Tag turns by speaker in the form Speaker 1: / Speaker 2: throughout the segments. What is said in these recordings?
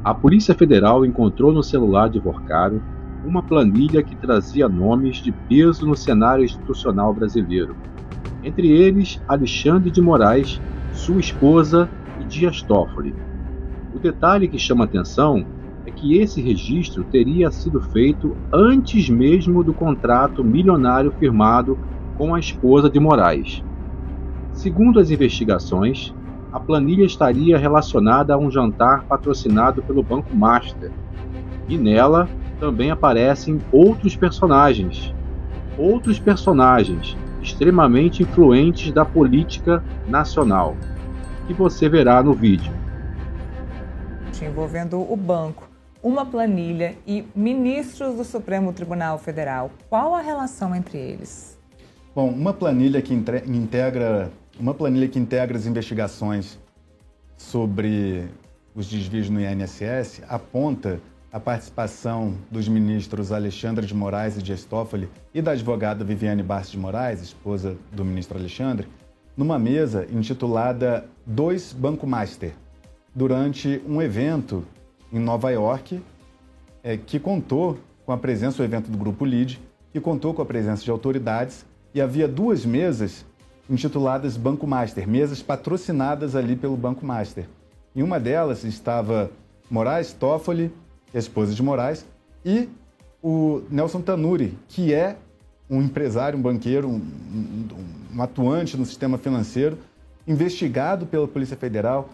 Speaker 1: A Polícia Federal encontrou no celular de Vorcaro uma planilha que trazia nomes de peso no cenário institucional brasileiro. Entre eles, Alexandre de Moraes, sua esposa e Dias Toffoli. O detalhe que chama atenção é que esse registro teria sido feito antes mesmo do contrato milionário firmado com a esposa de Moraes. Segundo as investigações, a planilha estaria relacionada a um jantar patrocinado pelo Banco Master, e nela também aparecem outros personagens extremamente influentes da política nacional, que você verá no vídeo.
Speaker 2: Envolvendo o banco, uma planilha e ministros do Supremo Tribunal Federal. Qual a relação entre eles?
Speaker 3: Bom, uma planilha que integra as investigações sobre os desvios no INSS aponta a participação dos ministros Alexandre de Moraes e Dias Toffoli e da advogada Viviane Barros de Moraes, esposa do ministro Alexandre, numa mesa intitulada Dois Banco Master, durante um evento em Nova York, que contou com a presença, o evento do Grupo LIDE, que contou com a presença de autoridades, e havia duas mesas intituladas Banco Master, mesas patrocinadas ali pelo Banco Master. Em uma delas estava Moraes, Toffoli, a esposa de Moraes, e o Nelson Tanuri, que é um empresário, um banqueiro, um atuante no sistema financeiro, investigado pela Polícia Federal,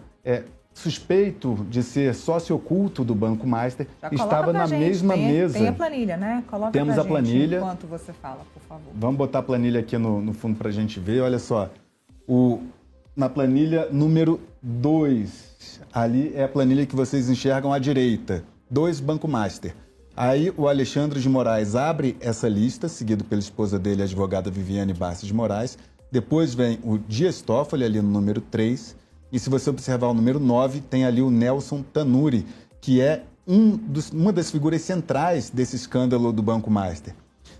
Speaker 3: suspeito de ser sócio oculto do Banco Master, estava na mesma mesa.
Speaker 2: Tem a planilha, né? Coloca
Speaker 3: Temos a planilha.
Speaker 2: Enquanto você fala, por favor.
Speaker 3: Vamos botar a planilha aqui no fundo para a gente ver. Olha só, na planilha número 2, ali é a planilha que vocês enxergam à direita, 2 Banco Master. Aí o Alexandre de Moraes abre essa lista, seguido pela esposa dele, a advogada Viviane Barros de Moraes. Depois vem o Dias Toffoli, ali no número 3. E se você observar o número 9, tem ali o Nelson Tanuri, que é uma das figuras centrais desse escândalo do Banco Master.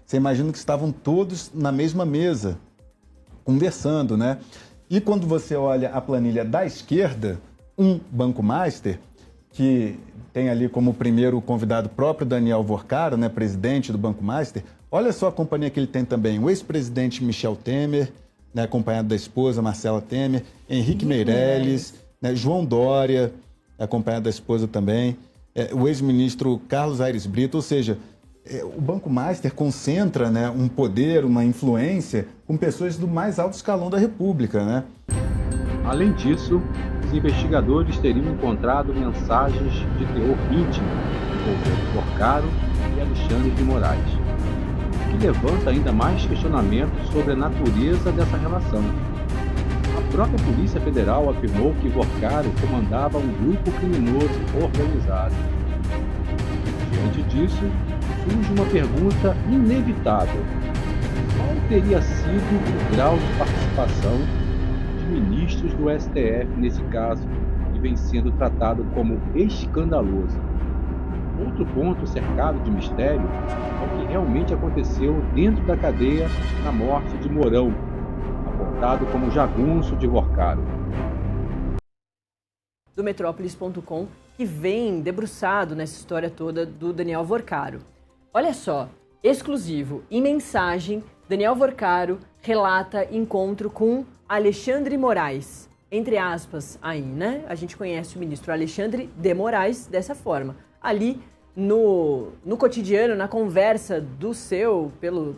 Speaker 3: Você imagina que estavam todos na mesma mesa, conversando, né? E quando você olha a planilha da esquerda, um Banco Master, que tem ali como primeiro convidado o próprio Daniel Vorcaro, né, presidente do Banco Master, olha só a companhia que ele tem também, o ex-presidente Michel Temer, né, acompanhado da esposa Marcela Temer, Henrique Meirelles, né, João Dória, acompanhado da esposa também, o ex-ministro Carlos Aires Brito, ou seja, o Banco Master concentra, né, um poder, uma influência com pessoas do mais alto escalão da República, né?
Speaker 1: Além disso, os investigadores teriam encontrado mensagens de teor íntimo envolvendo Vorcaro e Alexandre de Moraes, o que levanta ainda mais questionamentos sobre a natureza dessa relação. A própria Polícia Federal afirmou que Vorcaro comandava um grupo criminoso organizado. Diante disso, surge uma pergunta inevitável: qual teria sido o grau de participação de ministros do STF nesse caso, que vem sendo tratado como escandaloso? Outro ponto cercado de mistério é o que realmente aconteceu dentro da cadeia na morte de Mourão, apontado como jagunço de Vorcaro.
Speaker 4: Do Metrópolis.com, que vem debruçado nessa história toda do Daniel Vorcaro. Olha só, exclusivo, em mensagem, Daniel Vorcaro relata encontro com Alexandre Moraes. Entre aspas aí, né? A gente conhece o ministro Alexandre de Moraes dessa forma. Ali, no cotidiano, na conversa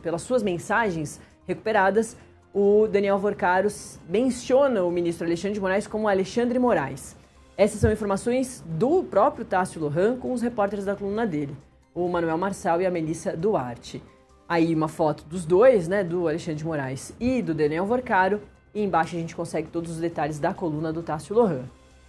Speaker 4: pelas suas mensagens recuperadas, o Daniel Vorcaro menciona o ministro Alexandre de Moraes como Alexandre Moraes. Essas são informações do próprio Tássio Lohan com os repórteres da coluna dele, o Manuel Marçal e a Melissa Duarte. Aí uma foto dos dois, né, do Alexandre de Moraes e do Daniel Vorcaro, e embaixo a gente consegue todos os detalhes da coluna do Tássio Lohan.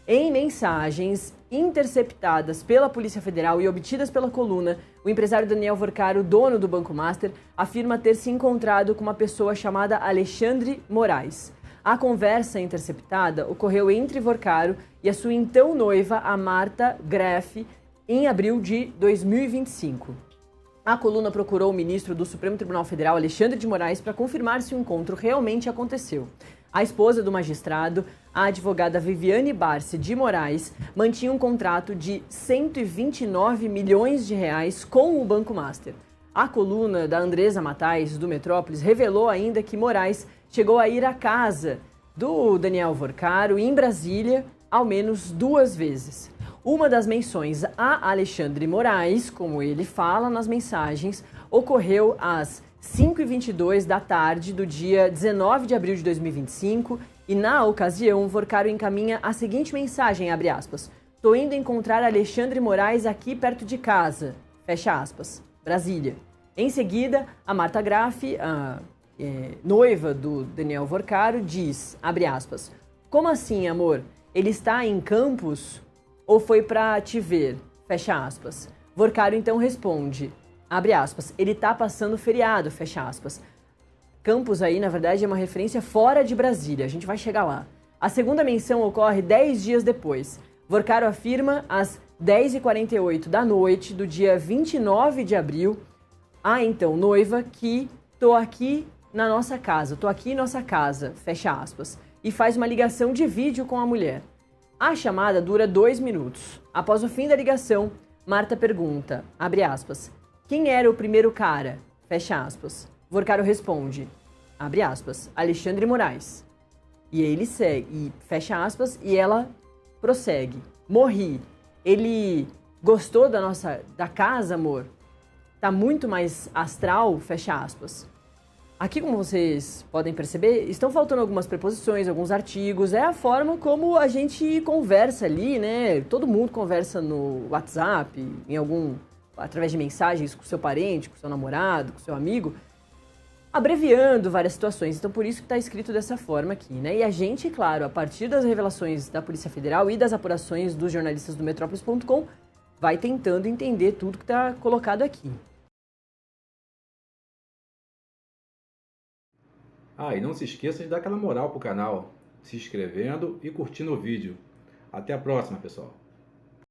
Speaker 4: Em mensagens interceptadas pela Polícia Federal e obtidas pela coluna, o empresário Daniel Vorcaro, dono do Banco Master, afirma ter se encontrado com uma pessoa chamada Alexandre Moraes. A conversa interceptada ocorreu entre Vorcaro e a sua então noiva, a Marta Greff, em abril de 2025. A coluna procurou o ministro do Supremo Tribunal Federal, Alexandre de Moraes, para confirmar se o encontro realmente aconteceu. A esposa do magistrado a advogada Viviane Barsi de Moraes mantinha um contrato de 129 milhões de reais com o Banco Master. A coluna da Andresa Matais, do Metrópolis, revelou ainda que Moraes chegou a ir à casa do Daniel Vorcaro em Brasília ao menos 2 vezes. Uma das menções a Alexandre Moraes, como ele fala nas mensagens, ocorreu às 5h22 da tarde do dia 19 de abril de 2025 e, na ocasião, Vorcaro encaminha a seguinte mensagem, abre aspas, "Tô indo encontrar Alexandre Moraes aqui perto de casa", fecha aspas, Brasília. Em seguida, a Marta Graffi, noiva do Daniel Vorcaro, diz, abre aspas, "Como assim, amor? Ele está em Campos ou foi para te ver?" Fecha aspas. Vorcaro então responde, abre aspas, "Ele tá passando feriado", fecha aspas. Campos aí, na verdade, é uma referência fora de Brasília. A gente vai chegar lá. A segunda menção ocorre 10 dias depois. Vorcaro afirma às 10h48 da noite do dia 29 de abril, a então noiva, que "tô aqui na nossa casa, tô aqui em nossa casa", fecha aspas, e faz uma ligação de vídeo com a mulher. A chamada dura 2 minutos. Após o fim da ligação, Marta pergunta, abre aspas, "Quem era o primeiro cara?", fecha aspas. Vorcaro responde, abre aspas, "Alexandre Moraes". E ele segue, e fecha aspas, e ela prossegue. "Morri. Ele gostou da casa, amor? Tá muito mais astral", fecha aspas. Aqui, como vocês podem perceber, estão faltando algumas preposições, alguns artigos. É a forma como a gente conversa ali, né? Todo mundo conversa no WhatsApp, através de mensagens com seu parente, com seu namorado, com seu amigo, abreviando várias situações. Então, por isso que está escrito dessa forma aqui, né? E a gente, claro, a partir das revelações da Polícia Federal e das apurações dos jornalistas do Metrópolis.com, vai tentando entender tudo que está colocado aqui.
Speaker 1: E não se esqueça de dar aquela moral pro canal, se inscrevendo e curtindo o vídeo. Até a próxima, pessoal!